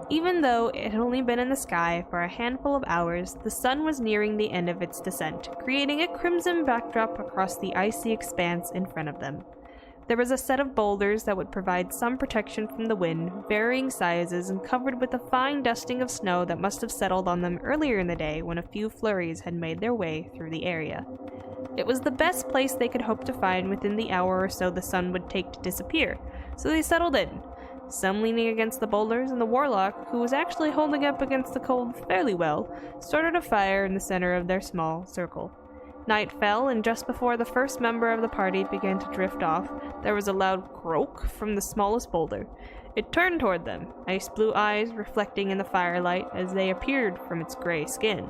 Even though it had only been in the sky for a handful of hours, the sun was nearing the end of its descent, creating a crimson backdrop across the icy expanse in front of them. There was a set of boulders that would provide some protection from the wind, varying sizes and covered with a fine dusting of snow that must have settled on them earlier in the day when a few flurries had made their way through the area. It was the best place they could hope to find within the hour or so the sun would take to disappear, so they settled in, some leaning against the boulders, and the warlock, who was actually holding up against the cold fairly well, started a fire in the center of their small circle. Night fell, and just before the first member of the party began to drift off, there was a loud croak from the smallest boulder. It turned toward them, ice blue eyes reflecting in the firelight as they appeared from its gray skin,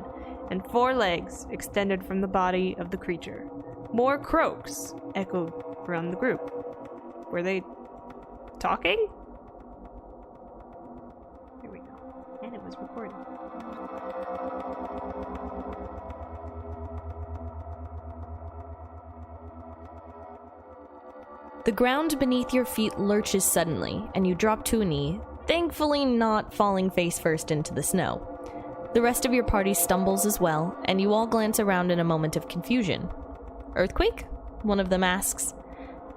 and 4 legs extended from the body of the creature. More croaks echoed around the group. Were they talking? Here we go. And it was recorded. The ground beneath your feet lurches suddenly, and you drop to a knee, thankfully not falling face first into the snow. The rest of your party stumbles as well, and you all glance around in a moment of confusion. Earthquake? One of them asks.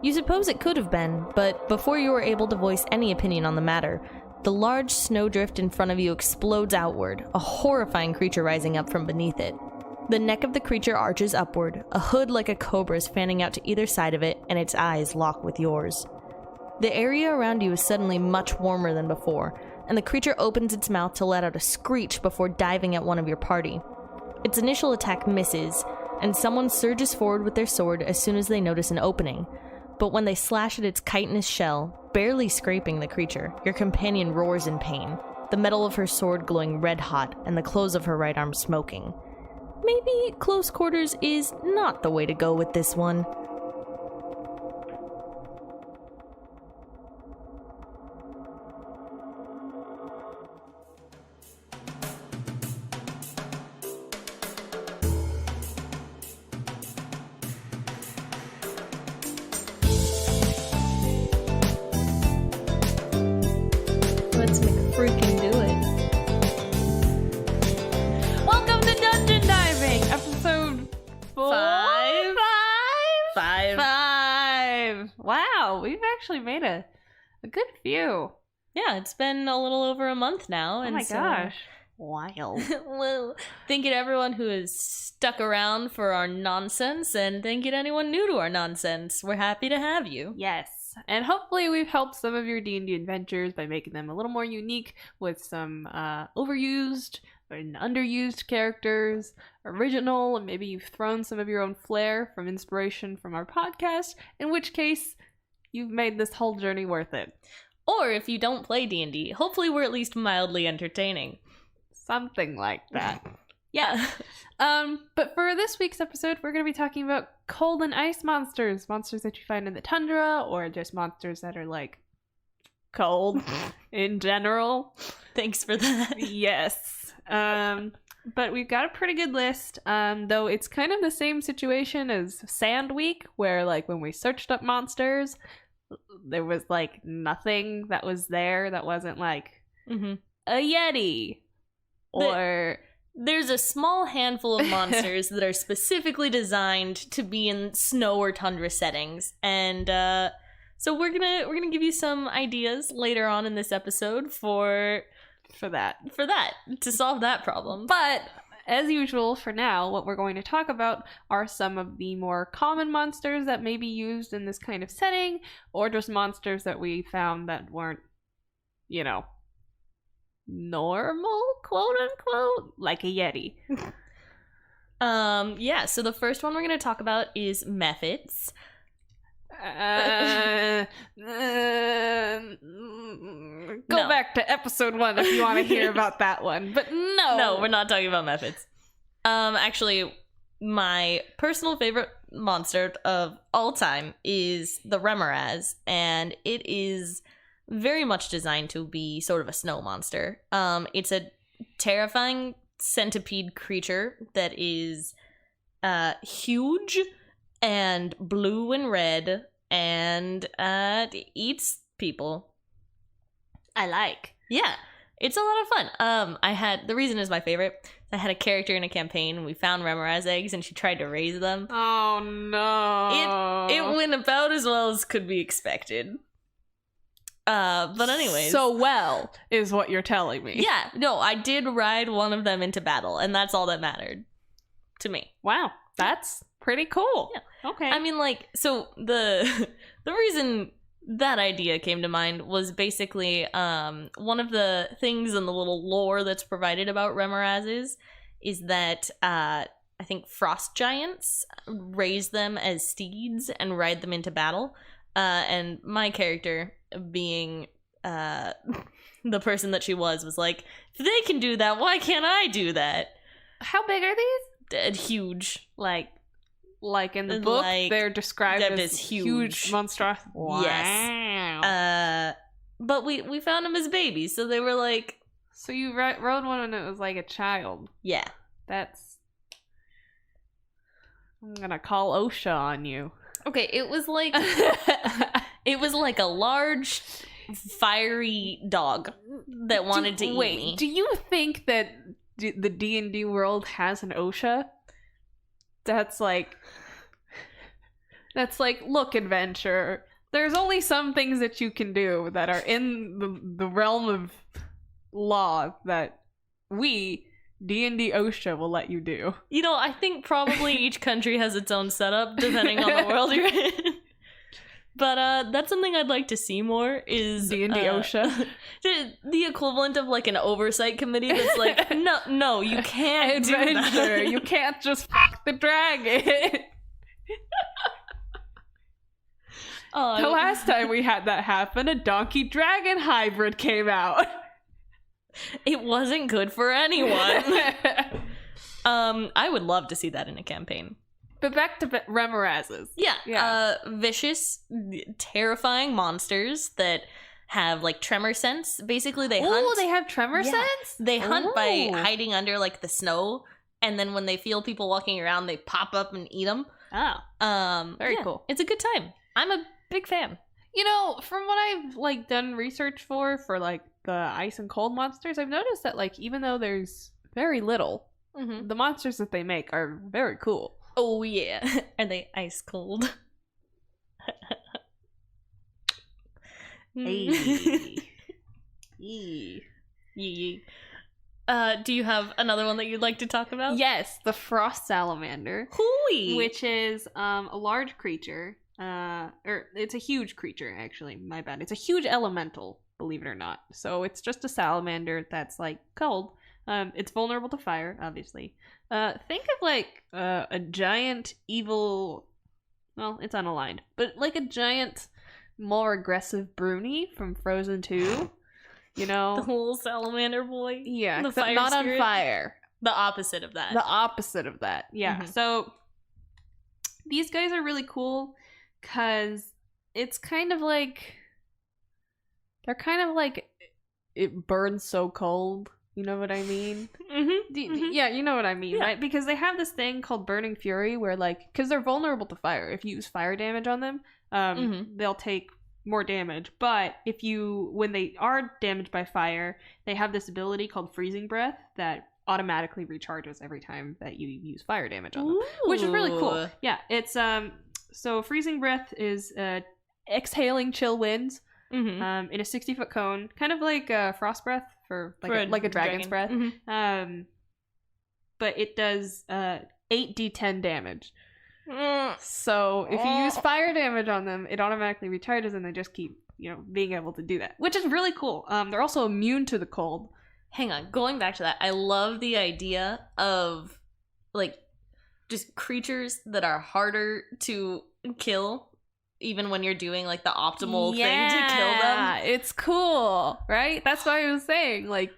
You suppose it could have been, but before you are able to voice any opinion on the matter, the large snowdrift in front of you explodes outward, a horrifying creature rising up from beneath it. The neck of the creature arches upward, a hood like a cobra's fanning out to either side of it, and its eyes lock with yours. The area around you is suddenly much warmer than before, and the creature opens its mouth to let out a screech before diving at one of your party. Its initial attack misses, and someone surges forward with their sword as soon as they notice an opening. But when they slash at its chitinous shell, barely scraping the creature, your companion roars in pain, the metal of her sword glowing red hot and the close of her right arm smoking. Maybe close quarters is not the way to go with this one. Let's freaking do it. Welcome to Dungeon Diving, episode 5. Wow, we've actually made a good few. Yeah, it's been a little over a month now. Oh my gosh. Wild. Well, thank you to everyone who has stuck around for our nonsense, and thank you to anyone new to our nonsense. We're happy to have you. Yes, and hopefully we've helped some of your D&D adventures by making them a little more unique with some overused and underused characters, original, and maybe you've thrown some of your own flair from inspiration from our podcast, in which case you've made this whole journey worth it. Or if you don't play D&D, hopefully we're at least mildly entertaining. Something like that. Yeah. But for this week's episode, we're going to be talking about cold and ice monsters that you find in the tundra, or just monsters that are like cold in general. Thanks for that. Yes. But we've got a pretty good list, though it's kind of the same situation as Sand Week, where like when we searched up monsters, there was like nothing that was there that wasn't like a Yeti. Or there's a small handful of monsters that are specifically designed to be in snow or tundra settings, and so we're gonna give you some ideas later on in this episode for that to solve that problem. But as usual, for now, what we're going to talk about are some of the more common monsters that may be used in this kind of setting, or just monsters that we found that weren't, normal, quote unquote, like a Yeti. Yeah, so the first one we're going to talk about is methods. Go back to episode 1 if you want to hear about that one. But no, we're not talking about methods. Actually, my personal favorite monster of all time is the Remoraz, and it is very much designed to be sort of a snow monster. It's a terrifying centipede creature that is huge and blue and red and eats people. I like. Yeah. It's a lot of fun. The reason is my favorite. I had a character in a campaign, and we found Remoraz eggs, and she tried to raise them. Oh no! It went about as well as could be expected. But anyways. So well is what you're telling me. Yeah, no, I did ride one of them into battle, and that's all that mattered to me. Wow, that's pretty cool. Yeah. Okay. I mean, like, so the reason that idea came to mind was basically one of the things in the little lore that's provided about Remorazes is that I think frost giants raise them as steeds and ride them into battle. And my character, being the person that she was like, if they can do that, why can't I do that? How big are these? Huge. Like in the book, they're described as huge monstrosity. Wow. Yes. But we found them as babies, so they were like... So you rode one and it was like a child. Yeah. That's... I'm gonna call OSHA on you. Okay, it was like... it was like a large, fiery dog that wanted to eat me. Do you think that the D&D world has an OSHA? That's like, look, adventure, there's only some things that you can do that are in the realm of law that we, D&D OSHA, will let you do. You know, I think probably each country has its own setup, depending on the world you're in. But that's something I'd like to see more is... D&D OSHA? The equivalent of like an oversight committee that's like, no, you can't do that. You can't just fuck the dragon. The last time we had that happen, a donkey-dragon hybrid came out. It wasn't good for anyone. I would love to see that in a campaign. But back to Remorazes. Yeah. Vicious, terrifying monsters that have like tremor sense. Basically, they hunt. Oh, they have tremor sense? They hunt by hiding under like the snow, and then when they feel people walking around, they pop up and eat them. Oh. Very cool. It's a good time. I'm a big fan. You know, from what I've like done research for like the ice and cold monsters, I've noticed that like even though there's very little, the monsters that they make are very cool. Oh, yeah. Are they ice cold? Hey. Do you have another one that you'd like to talk about? Yes, the frost salamander. Hooey! Which is a large creature. Or it's a huge creature, actually. My bad. It's a huge elemental, believe it or not. So it's just a salamander that's like cold. It's vulnerable to fire, obviously. Think of like a giant evil... Well, it's unaligned. But like a giant, more aggressive Bruni from Frozen 2. You know? The little salamander boy? Yeah, the fire not spirit. On fire. The opposite of that. The opposite of that, yeah. So these guys are really cool because it's kind of like... They're kind of like... It burns so cold. You know what I mean? Yeah, you know what I mean, right? Because they have this thing called Burning Fury where, like, because they're vulnerable to fire. If you use fire damage on them, they'll take more damage. But when they are damaged by fire, they have this ability called Freezing Breath that automatically recharges every time that you use fire damage on them, which is really cool. Yeah, it's, so Freezing Breath is exhaling chill winds in a 60-foot cone, kind of like Frost Breath. For like a dragon's breath. But it does 8d10 damage. So if you use fire damage on them, it automatically recharges and they just keep, being able to do that. Which is really cool. They're also immune to the cold. Hang on, going back to that, I love the idea of like just creatures that are harder to kill. Even when you're doing, like, the optimal thing to kill them. Yeah, it's cool, right? That's what I was saying. Like,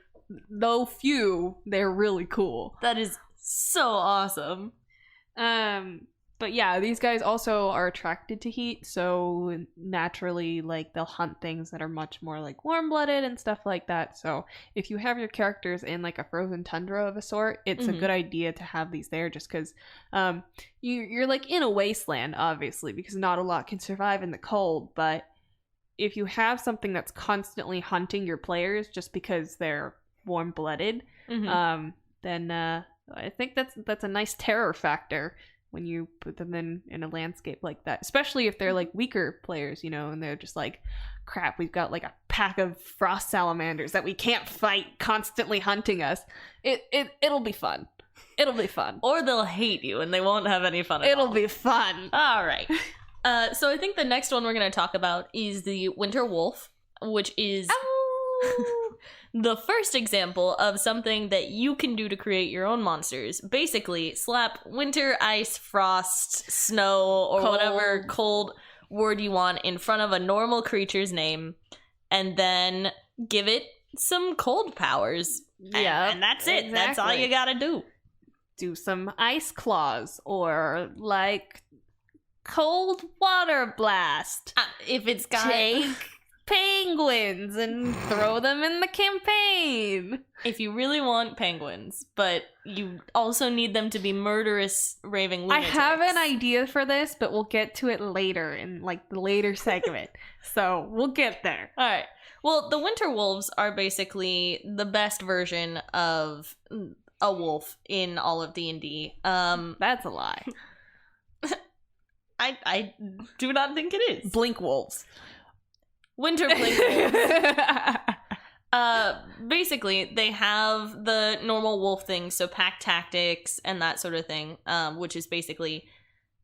though few, they're really cool. That is so awesome. But yeah, these guys also are attracted to heat, so naturally, like, they'll hunt things that are much more, like, warm-blooded and stuff like that. So if you have your characters in, like, a frozen tundra of a sort, it's a good idea to have these there just because you're, like, in a wasteland, obviously, because not a lot can survive in the cold, but if you have something that's constantly hunting your players just because they're warm-blooded, then I think that's a nice terror factor when you put them in a landscape like that, especially if they're like weaker players, and they're just like, crap, we've got like a pack of frost salamanders that we can't fight, constantly hunting us. It'll be fun. It'll be fun. Or they'll hate you and they won't have any fun at all. It'll be fun. All right. So I think the next one we're going to talk about is the winter wolf, which is the first example of something that you can do to create your own monsters. Basically, slap winter, ice, frost, snow, or whatever cold word you want in front of a normal creature's name, and then give it some cold powers. Yeah, and that's it. Exactly. That's all you gotta do. Do some ice claws, or like cold water blast. If it's got take penguins and throw them in the campaign. If you really want penguins, but you also need them to be murderous raving lunatics. I have an idea for this, but we'll get to it later in like the later segment. So we'll get there. All right. Well, the winter wolves are basically the best version of a wolf in all of D&D. That's a lie. I do not think it is. Blink wolves. Winter blink wolves. Basically, they have the normal wolf things, so pack tactics and that sort of thing, which is basically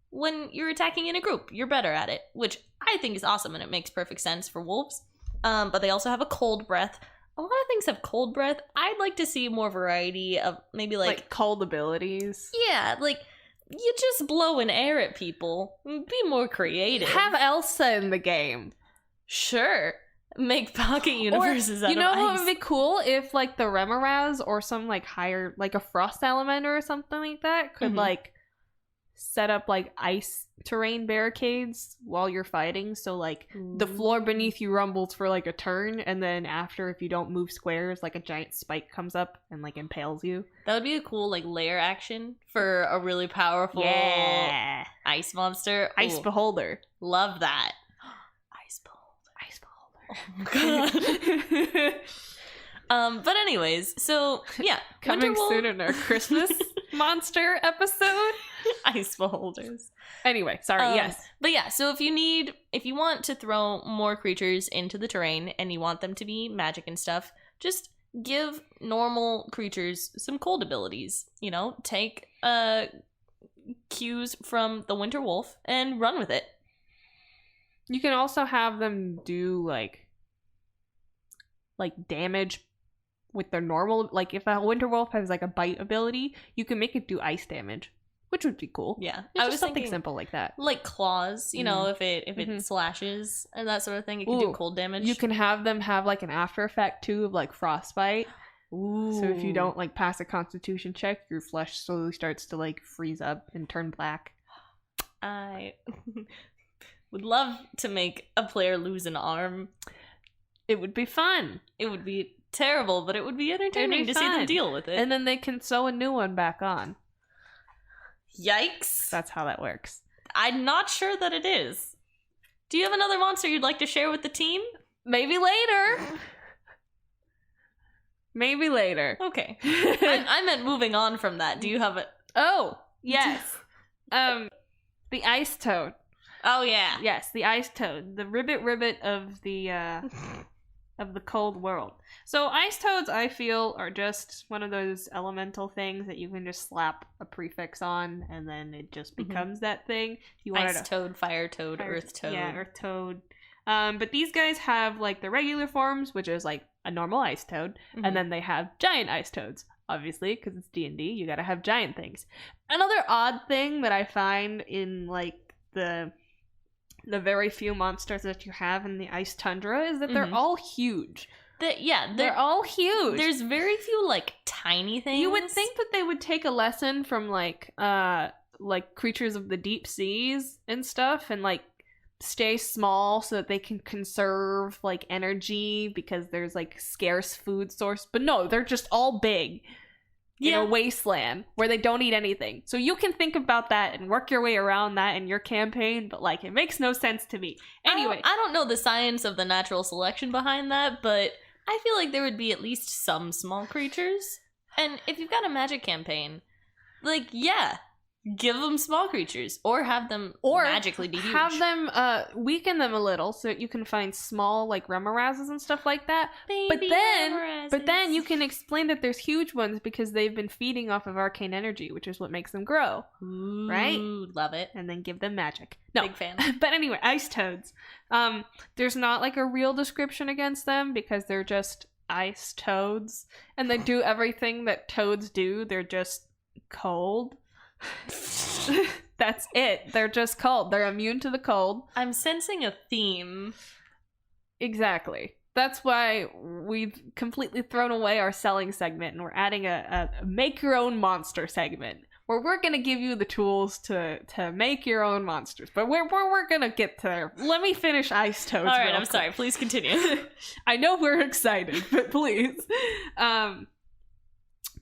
when you're attacking in a group, you're better at it, which I think is awesome and it makes perfect sense for wolves. But they also have a cold breath. A lot of things have cold breath. I'd like to see more variety of maybe like cold abilities. Yeah, like you just blow an air at people. Be more creative. Have Elsa in the game. Sure. Make pocket universes out of ice. You know what would be cool? If like the Remoraz or some like higher, like a frost salamander or something like that could like set up like ice terrain barricades while you're fighting. So like the floor beneath you rumbles for like a turn, and then after, if you don't move squares, like a giant spike comes up and like impales you. That would be a cool like layer action for a really powerful ice monster. Ice Beholder. Love that. Oh my god. But anyways, so yeah, coming soon in our Christmas monster episode. Ice beholders. Anyway, sorry. Yes, but yeah. So if you want to throw more creatures into the terrain and you want them to be magic and stuff, just give normal creatures some cold abilities. Take cues from the winter wolf and run with it. You can also have them do like damage with their normal, like if a winter wolf has like a bite ability, you can make it do ice damage, which would be cool. Yeah, I was something simple like that, like claws. If it slashes and that sort of thing, it can do cold damage. You can have them have like an after effect too of like frostbite. Ooh. So if you don't like pass a Constitution check, your flesh slowly starts to like freeze up and turn black. I would love to make a player lose an arm. It would be fun. It would be terrible, but it would be entertaining to see them deal with it. And then they can sew a new one back on. Yikes. That's how that works. I'm not sure that it is. Do you have another monster you'd like to share with the team? Maybe later. Maybe later. Okay. I meant moving on from that. Do you have it? Oh, yes. The ice toad. Oh yeah. Yes, the ice toad, the ribbit of the cold world. So ice toads, I feel, are just one of those elemental things that you can just slap a prefix on, and then it just becomes that thing. Ice toad, fire toad, earth toad. Yeah, earth toad. But these guys have like the regular forms, which is like a normal ice toad, and then they have giant ice toads. Obviously, because it's D&D, you gotta have giant things. Another odd thing that I find in like the very few monsters that you have in the ice tundra is that they're all huge. They're all huge. There's very few like tiny things. You would think that they would take a lesson from like creatures of the deep seas and stuff, and like stay small so that they can conserve like energy because there's like scarce food source. But no, they're just all big. In a wasteland where they don't eat anything. So you can think about that and work your way around that in your campaign, but like it makes no sense to me. Anyway, I don't know the science of the natural selection behind that, but I feel like there would be at least some small creatures. And if you've got a magic campaign, like, yeah, give them small creatures or have them magically be huge. Have them weaken them a little so that you can find small like remorazes and stuff like that. Baby But then you can explain that there's huge ones because they've been feeding off of arcane energy, which is what makes them grow. Ooh, right? Love it. And then give them magic. No. Big fan. But anyway, ice toads. There's not like a real description against them because they're just ice toads and they do everything that toads do. They're just cold. That's it. They're just cold. They're immune to the cold. I'm sensing a theme. Exactly. That's why we've completely thrown away our selling segment and we're adding a make your own monster segment where we're gonna give you the tools to make your own monsters. But we're gonna get there. Let me finish ice toads. All right, I'm sorry. Please continue. I know we're excited, but please.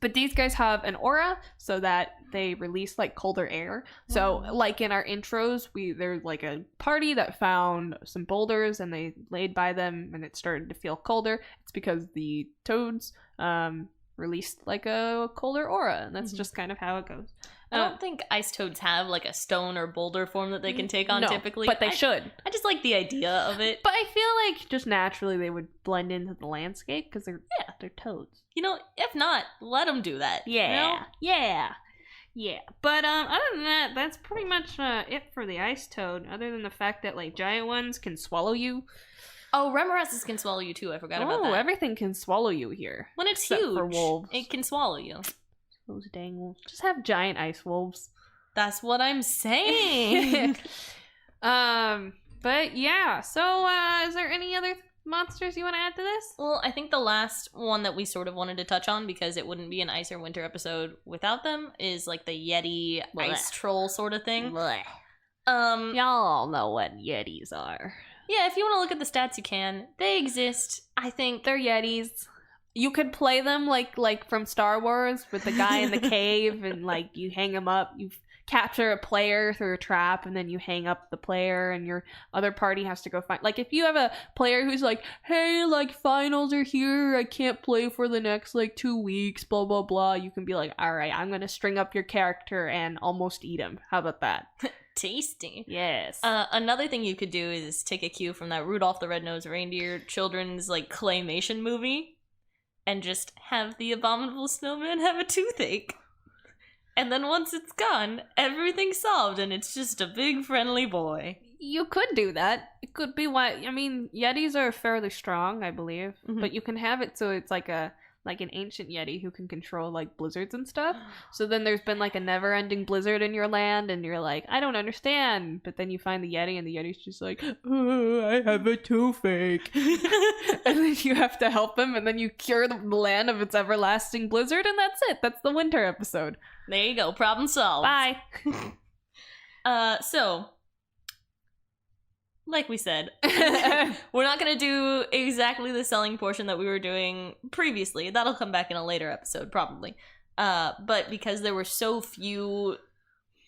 But these guys have an aura so that they release like colder air. So like in our intros, there's like a party that found some boulders and they laid by them and it started to feel colder. It's because the toads released like a colder aura, and that's just kind of how it goes. I don't think ice toads have like a stone or boulder form that they can take on typically. But they should. I just like the idea of it. But I feel like just naturally they would blend into the landscape because they're toads. You know, if not, let them do that. Yeah. You know? Yeah. But other than that, that's pretty much it for the ice toad. Other than the fact that like giant ones can swallow you. Oh, remorazes can swallow you too. I forgot about that. Oh, everything can swallow you here. When it's except huge, for wolves. it can swallow you. Those dang wolves. Just have giant ice wolves. That's what I'm saying. But yeah. So, is there any other monsters you want to add to this? Well, I think the last one that we sort of wanted to touch on, because it wouldn't be an ice or winter episode without them, is like the Yeti ice troll sort of thing. Y'all all know what Yetis are. Yeah, if you want to look at the stats, you can. They exist. I think they're Yetis. You could play them like from Star Wars with the guy in the cave and like you hang him up. You capture a player through a trap and then you hang up the player and your other party has to go find. Like if you have a player who's like, hey, like finals are here, I can't play for the next like 2 weeks, blah blah blah. You can be like, all right, I'm gonna string up your character and almost eat him. How about that? Tasty. Yes. Another thing you could do is take a cue from that Rudolph the Red-Nosed Reindeer children's like claymation movie and just have the abominable snowman have a toothache. And then once it's gone, everything's solved and it's just a big friendly boy. You could do that. It could be why. I mean, Yetis are fairly strong, I believe. Mm-hmm. But you can have it so it's like an ancient Yeti who can control like blizzards and stuff. So then there's been like a never-ending blizzard in your land and you're like, I don't understand. But then you find the Yeti and the Yeti's just like, oh, I have a toothache. And then you have to help him and then you cure the land of its everlasting blizzard and that's it. That's the winter episode. There you go. Problem solved. Bye. So, like we said, we're not going to do exactly the selling portion that we were doing previously. That'll come back in a later episode, probably. But because there were so few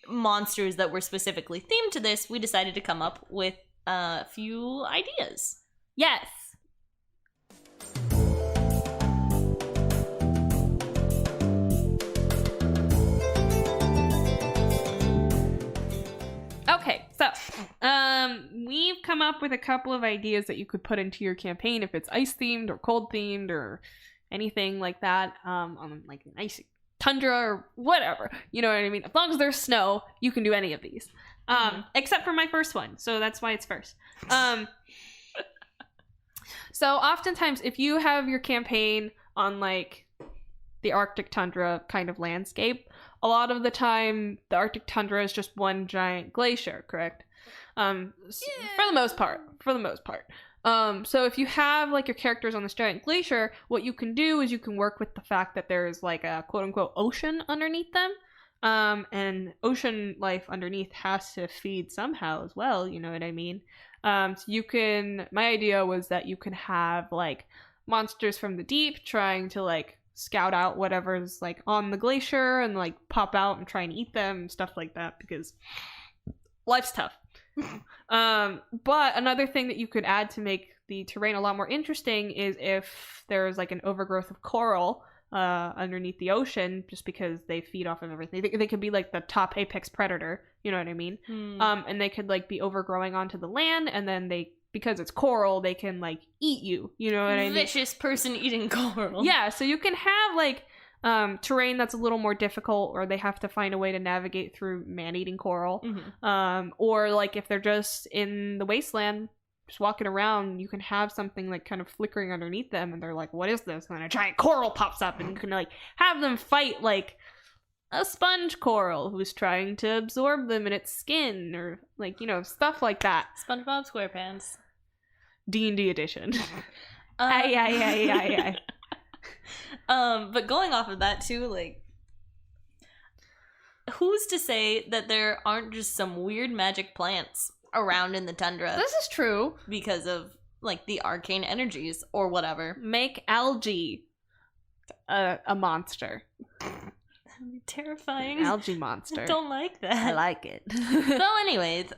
monsters that were specifically themed to this, we decided to come up with a few ideas. Yes. Okay, so we've come up with a couple of ideas that you could put into your campaign if it's ice themed or cold themed or anything like that, on like an icy tundra or whatever. You know what I mean? As long as there's snow, you can do any of these. Except for my first one, so that's why it's first. So oftentimes if you have your campaign on like the Arctic tundra kind of landscape, a lot of the time the Arctic tundra is just one giant glacier, correct? For the most part. So if you have like your characters on this giant glacier, what you can do is you can work with the fact that there's like a quote unquote ocean underneath them. And ocean life underneath has to feed somehow as well, you know what I mean? So you can, my idea was that you can have like monsters from the deep trying to like scout out whatever's like on the glacier and like pop out and try and eat them and stuff like that because life's tough. But another thing that you could add to make the terrain a lot more interesting is if there's like an overgrowth of coral underneath the ocean, just because they feed off of everything. They could be like the top apex predator, you know what I mean? And they could like be overgrowing onto the land, and then because it's coral, they can like eat you, you know what I mean? Vicious person eating coral. Yeah, so you can have like terrain that's a little more difficult, or they have to find a way to navigate through man-eating coral. Or like if they're just in the wasteland, just walking around, you can have something like kind of flickering underneath them, and they're like, what is this? And then a giant coral pops up, and you can like have them fight like a sponge coral who's trying to absorb them in its skin, or like, you know, stuff like that. SpongeBob SquarePants. D&D edition. Aye. But going off of that too, like, who's to say that there aren't just some weird magic plants around in the tundra? This is true. Because of like the arcane energies or whatever. Make algae a monster. Terrifying. An algae monster. I don't like that. I like it. So anyways,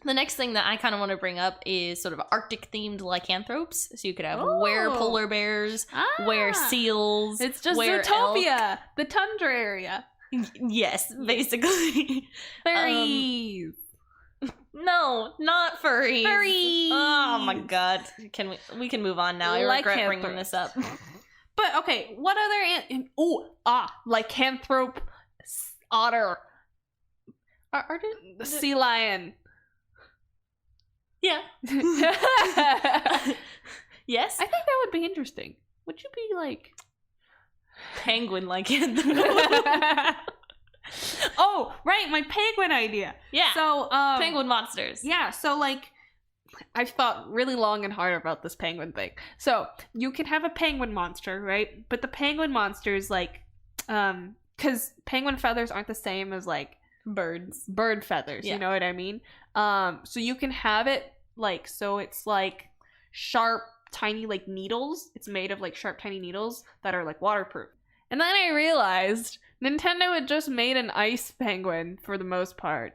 the next thing that I kind of want to bring up is sort of Arctic themed lycanthropes. So you could have were polar bears, were seals. It's just were Zootopia, elk. the tundra area. Yes, basically. Furries. No, not furries. Furries. Oh my god. We can move on now. I regret bringing this up. But okay, what other lycanthrope otter. Sea lion. Yeah. Yes. I think that would be interesting. Would you be like penguin lycanthrope? Oh, right, my penguin idea. Yeah. So, penguin monsters. Yeah, so like I've thought really long and hard about this penguin thing. So, you can have a penguin monster, right? But the penguin monster is like cuz penguin feathers aren't the same as like bird feathers, you know what I mean? So you can have it like, so it's like sharp tiny like needles. It's made of like sharp tiny needles that are like waterproof. And then I realized Nintendo had just made an ice penguin for the most part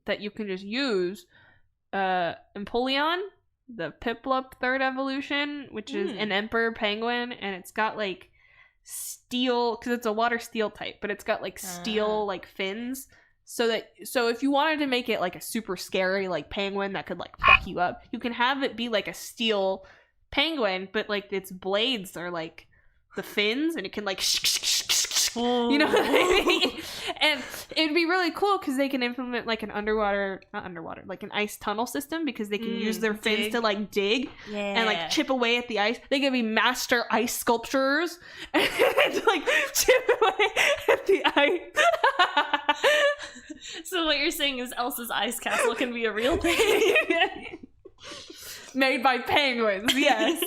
that you can just use. Empoleon, the Piplup third evolution, which is an emperor penguin, and it's got like steel, because it's a water steel type, but it's got like steel like fins. So if you wanted to make it like a super scary like penguin that could like fuck you up, you can have it be like a steel penguin, but like its blades are like the fins, and it can like you know what I mean? And it'd be really cool because they can implement like an like an ice tunnel system, because they can use their fins to like dig and like chip away at the ice. They can be master ice sculptors and like chip away at the ice. So what you're saying is Elsa's ice castle can be a real thing? Made by penguins, yes.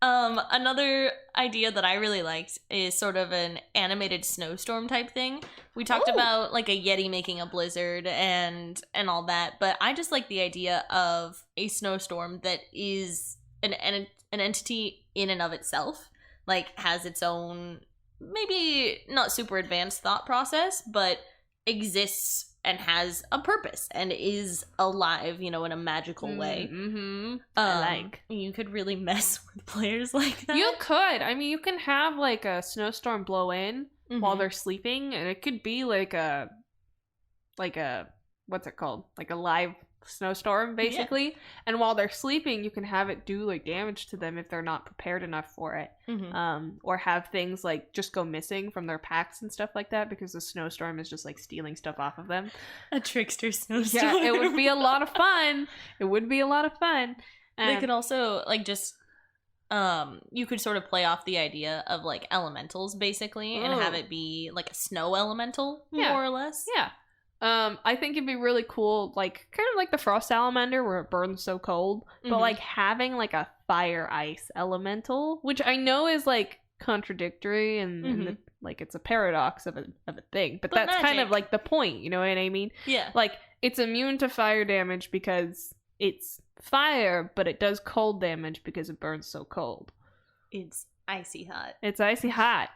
Another idea that I really liked is sort of an animated snowstorm type thing. We talked about like a Yeti making a blizzard and all that, but I just like the idea of a snowstorm that is an entity in and of itself, like has its own, maybe not super advanced thought process, but exists and has a purpose and is alive, you know, in a magical way. You could really mess with players like that. You could. I mean, you can have like a snowstorm blow in while they're sleeping, and it could be like a what's it called? Like a live snowstorm, basically. Yeah. And while they're sleeping, you can have it do like damage to them if they're not prepared enough for it. Or have things like just go missing from their packs and stuff like that, because the snowstorm is just like stealing stuff off of them. A trickster snowstorm. Yeah, it would be a lot of fun. They could also like just you could sort of play off the idea of like elementals basically and have it be like a snow elemental, more or less. Yeah. I think it'd be really cool, like kind of like the frost salamander where it burns so cold, but like having like a fire ice elemental, which I know is like contradictory and like it's a paradox of a thing, but that's magic. Kind of like the point, you know what I mean? Yeah. Like it's immune to fire damage because it's fire, but it does cold damage because it burns so cold. It's icy hot.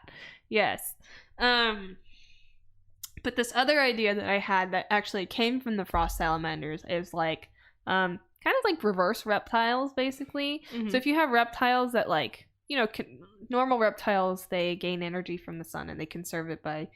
Yes. But this other idea that I had that actually came from the frost salamanders is like, kind of like reverse reptiles, basically. Mhm. So if you have reptiles that like, normal reptiles, they gain energy from the sun and they conserve it by,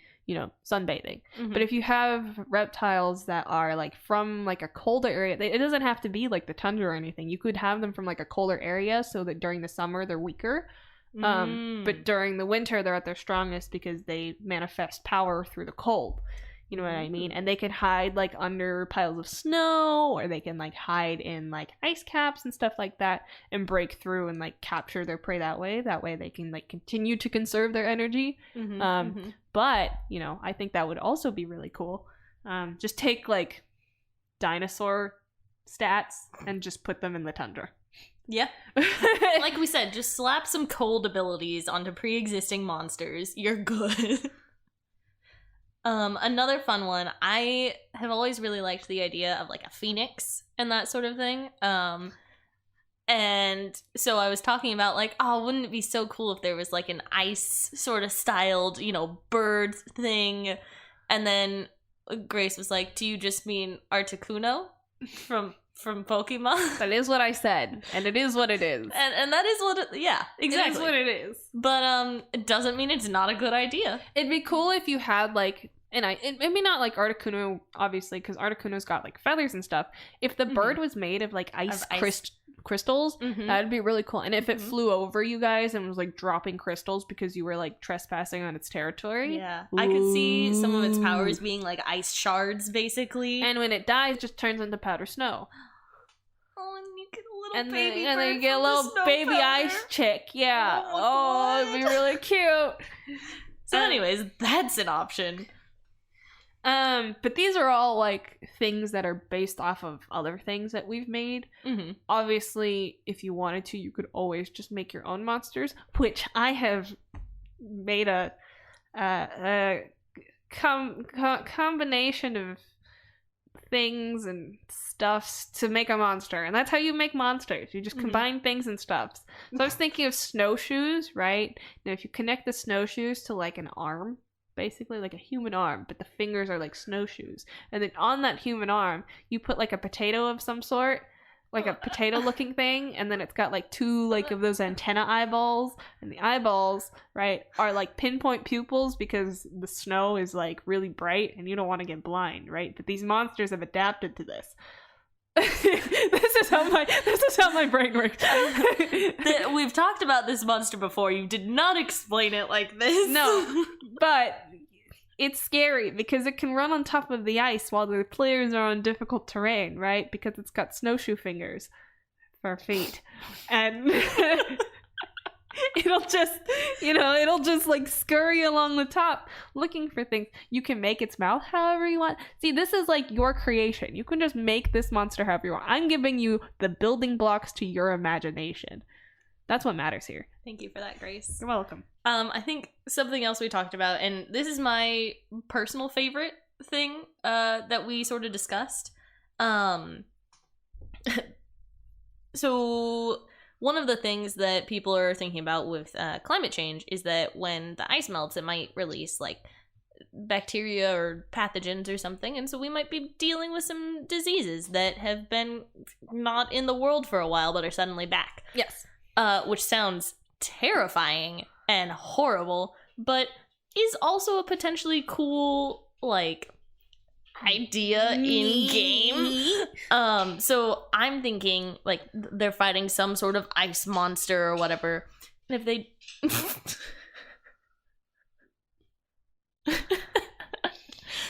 sunbathing. Mhm. But if you have reptiles that are like from like a colder area, it doesn't have to be like the tundra or anything. You could have them from like a colder area so that during the summer they're weaker. But during the winter they're at their strongest because they manifest power through the cold. You know what I mean? And they can hide like under piles of snow, or they can like hide in like ice caps and stuff like that and break through and like capture their prey that way. That way they can like continue to conserve their energy. But, I think that would also be really cool. Just take like dinosaur stats and just put them in the tundra. Yeah. Like we said, just slap some cold abilities onto pre-existing monsters. You're good. Another fun one, I have always really liked the idea of like a phoenix and that sort of thing. And so I was talking about like, oh, wouldn't it be so cool if there was like an ice sort of styled, bird thing? And then Grace was like, do you just mean Articuno from Pokemon? That is what I said, and it is what it is. And that is what yeah, exactly. It is what it is. But it doesn't mean it's not a good idea. It'd be cool if you had like, and maybe not like Articuno, obviously, because Articuno's got like feathers and stuff. If the bird was made of like ice crystals, that'd be really cool. And if it flew over you guys and was like dropping crystals because you were like trespassing on its territory, yeah, I could see some of its powers being like ice shards, basically. And when it dies, just turns into powder snow. Oh, and you get a little baby and then you get a from little the baby snow ice powder. chick. Yeah. Oh, it'd be really cute. So anyways, that's an option. But these are all like things that are based off of other things that we've made. Obviously, if you wanted to, you could always just make your own monsters, which I have made a combination of things and stuffs to make a monster, and that's how you make monsters. You just combine things and stuffs. So I was thinking of snowshoes, right? Now if you connect the snowshoes to like an arm, basically like a human arm, but the fingers are like snowshoes, and then on that human arm you put like a potato of some sort, like a potato looking thing, and then it's got like two like of those antenna eyeballs, and the eyeballs, right, are like pinpoint pupils because the snow is like really bright and you don't want to get blind, right? But these monsters have adapted to this. This is how my brain works. We've talked about this monster before. You did not explain it like this. No, but it's scary because it can run on top of the ice while the players are on difficult terrain, right? Because it's got snowshoe fingers for feet. And it'll just like scurry along the top looking for things. You can make its mouth however you want. See, this is like your creation. You can just make this monster however you want. I'm giving you the building blocks to your imagination. That's what matters here. Thank you for that, Grace. You're welcome. I think something else we talked about, and this is my personal favorite thing that we sort of discussed. So one of the things that people are thinking about with climate change is that when the ice melts, it might release like bacteria or pathogens or something, and so we might be dealing with some diseases that have been not in the world for a while but are suddenly back. Yes. Which sounds terrifying and horrible, but is also a potentially cool, like, idea in game. So I'm thinking, like, they're fighting some sort of ice monster or whatever, and if they...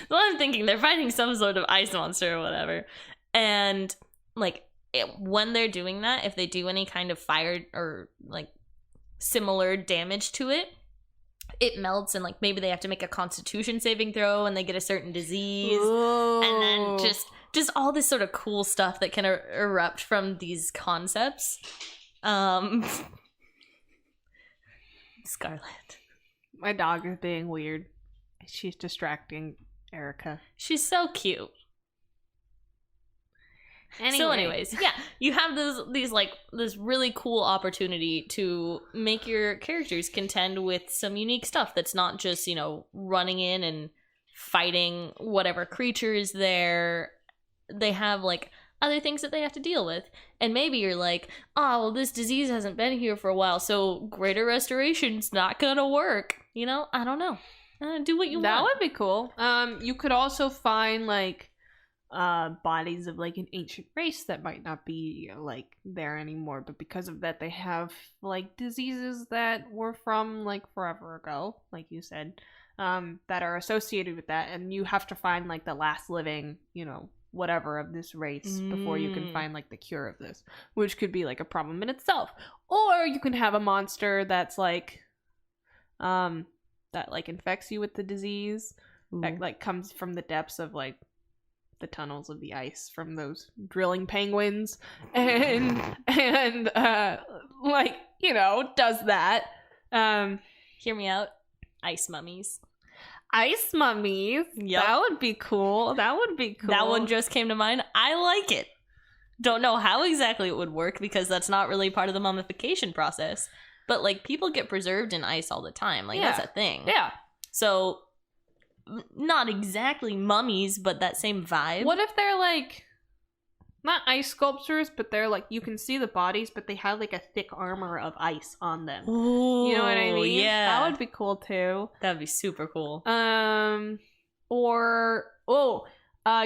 Well, I'm thinking they're fighting some sort of ice monster or whatever, and, like, when they're doing that, if they do any kind of fire or like similar damage to it, it melts, and like maybe they have to make a constitution saving throw and they get a certain disease. Ooh. And then just all this sort of cool stuff that can erupt from these concepts. Scarlet, my dog is being weird. She's distracting Erica. She's so cute. Anyway. So anyways, yeah, you have this really cool opportunity to make your characters contend with some unique stuff that's not just, running in and fighting whatever creature is there. They have like other things that they have to deal with. And maybe you're like, oh, well, this disease hasn't been here for a while, so greater restoration's not gonna work. You know, I don't know. Do what you want. That would be cool. You could also find like bodies of like an ancient race that might not be like there anymore, but because of that they have like diseases that were from like forever ago, like you said, that are associated with that, and you have to find like the last living, you know, whatever of this race before you can find like the cure of this, which could be like a problem in itself. Or you can have a monster that's like that like infects you with the disease. Ooh. That like comes from the depths of like the tunnels of the ice from those drilling penguins, and like, you know, does that. Hear me out. Ice mummies. Ice mummies. Yep. That would be cool. That one just came to mind. I like it. Don't know how exactly it would work because that's not really part of the mummification process. But like people get preserved in ice all the time. Like that's a thing. Yeah. So not exactly mummies, but that same vibe. What if they're like not ice sculptures, but they're like, you can see the bodies, but they have like a thick armor of ice on them. Ooh, you know what I mean? Yeah. That would be cool too. That would be super cool.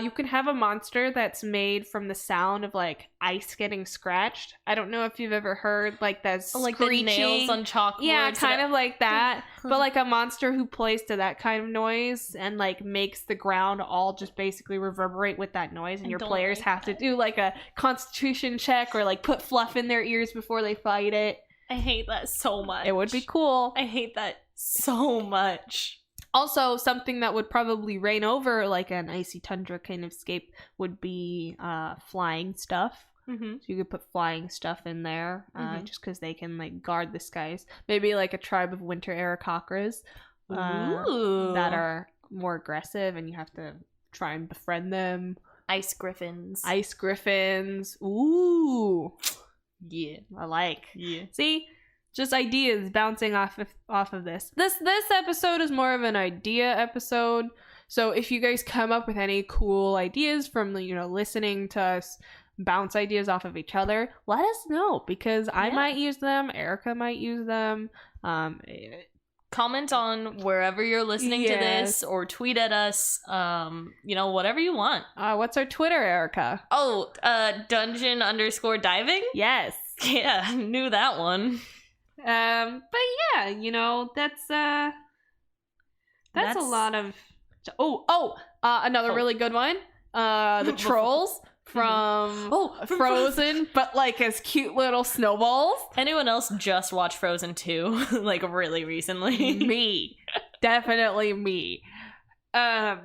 You can have a monster that's made from the sound of like ice getting scratched. I don't know if you've ever heard like that screeching. Like the nails on chalkboard. Yeah, kind of like that. But like a monster who plays to that kind of noise and like makes the ground all just basically reverberate with that noise, and your players have to do like a constitution check or like put fluff in their ears before they fight it. I hate that so much. It would be cool. I hate that so much. Also, something that would probably reign over like an icy tundra kind of scape would be flying stuff. Mm-hmm. So you could put flying stuff in there, just because they can like guard the skies. Maybe like a tribe of winter aarakocras that are more aggressive, and you have to try and befriend them. Ice griffins. Ooh, yeah, I like. Yeah. See. Just ideas bouncing off of this. This episode is more of an idea episode. So if you guys come up with any cool ideas from, you know, listening to us bounce ideas off of each other, let us know, because I might use them. Erica might use them. Comment on wherever you're listening to this, or tweet at us. You know, whatever you want. What's our Twitter, Erica? Oh, dungeon_diving? Yes. Yeah, knew that one. But yeah, you know, that's a lot of. Another really good one. The trolls from Frozen, but like as cute little snowballs. Anyone else just watched Frozen 2 like really recently? Me, definitely me. But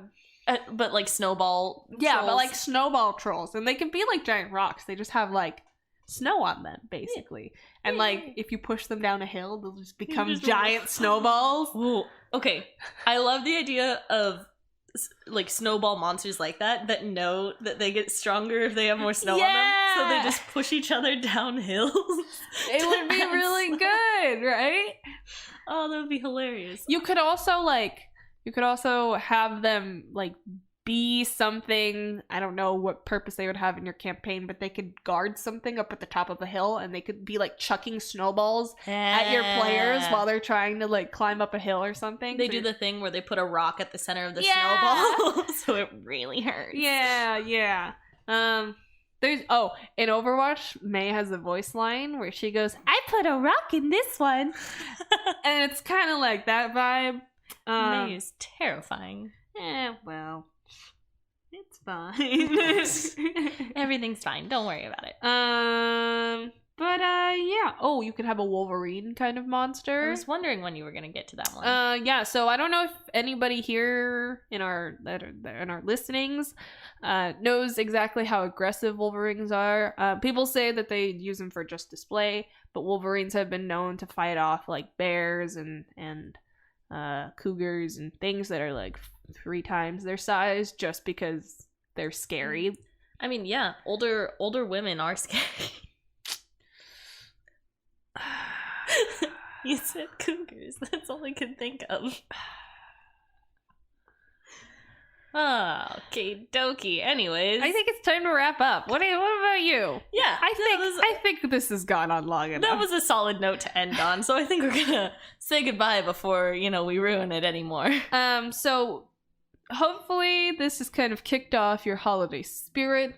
like snowball. Yeah, trolls. but like snowball trolls, and they can be like giant rocks. They just have like snow on them, basically. And like if you push them down a hill, they'll just become giant snowballs. Ooh, okay. I love the idea of like snowball monsters like that know that they get stronger if they have more snow on them, so they just push each other down hills. It would be really good, right? Oh, that would be hilarious. You could also have them like be something. I don't know what purpose they would have in your campaign, but they could guard something up at the top of a hill, and they could be like chucking snowballs at your players while they're trying to like climb up a hill or something. They do the thing where they put a rock at the center of the snowball, so it really hurts. Yeah. There's in Overwatch, May has a voice line where she goes, "I put a rock in this one," and it's kind of like that vibe. May is terrifying. Well. It's fine. Everything's fine. Don't worry about it. Yeah. Oh, you could have a Wolverine kind of monster. I was wondering when you were gonna get to that one. Yeah. So I don't know if anybody here in our listenings knows exactly how aggressive Wolverines are. People say that they use them for just display, but Wolverines have been known to fight off like bears and cougars and things that are like 3 times their size, just because they're scary. I mean, yeah, older women are scary. You said cougars. That's all I could think of. Okay, dokie. Anyways. I think it's time to wrap up. What about you? Yeah. I think this has gone on long enough. That was a solid note to end on, so I think we're gonna say goodbye before, we ruin it anymore. So hopefully this has kind of kicked off your holiday spirit,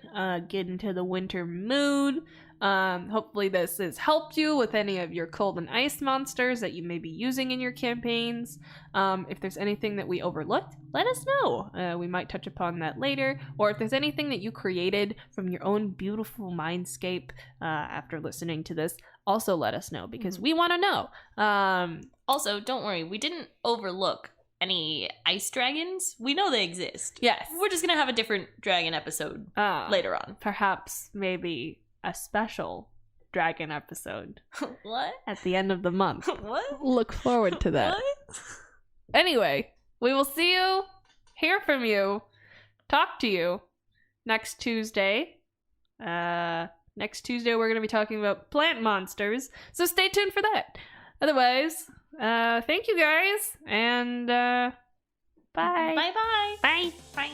get into the winter mood. Hopefully this has helped you with any of your cold and ice monsters that you may be using in your campaigns. If there's anything that we overlooked, let us know. We might touch upon that later. Or if there's anything that you created from your own beautiful mindscape after listening to this, also let us know, because we want to know. Also, don't worry, we didn't overlook any ice dragons. We know they exist. Yes. We're just gonna have a different dragon episode later on. Perhaps maybe a special dragon episode. What? At the end of the month. What? Look forward to that. What? Anyway, we will see you, hear from you, talk to you next Tuesday. Next Tuesday we're going to be talking about plant monsters, so stay tuned for that. Otherwise, thank you guys, and bye. Bye-bye. Bye. Bye.